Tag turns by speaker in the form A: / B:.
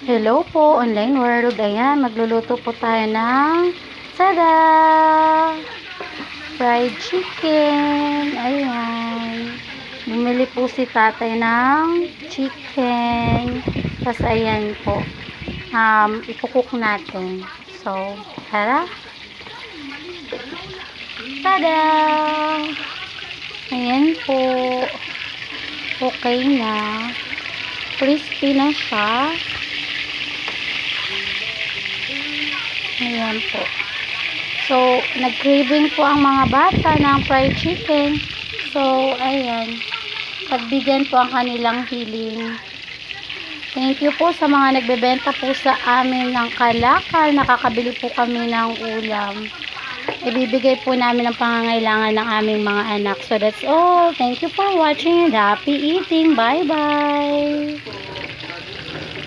A: Hello po, online world. Ayan, magluluto po tayo ng tada! Fried chicken. Ayan. Bumili po si tatay ng chicken. Tapos ayan po. Ikukook natin. So, tara. Tada! Ayan po. Okay na. Crispy na siya. Ayan po. So, nag-craving po ang mga bata ng fried chicken. So, ayan. Pagbigyan po ang kanilang hiling. Thank you po sa mga nagbebenta po sa amin ng kalakal. Nakakabili po kami ng ulam. Ibibigay po namin ang pangangailangan ng aming mga anak. So, that's all. Thank you for watching and happy eating. Bye-bye.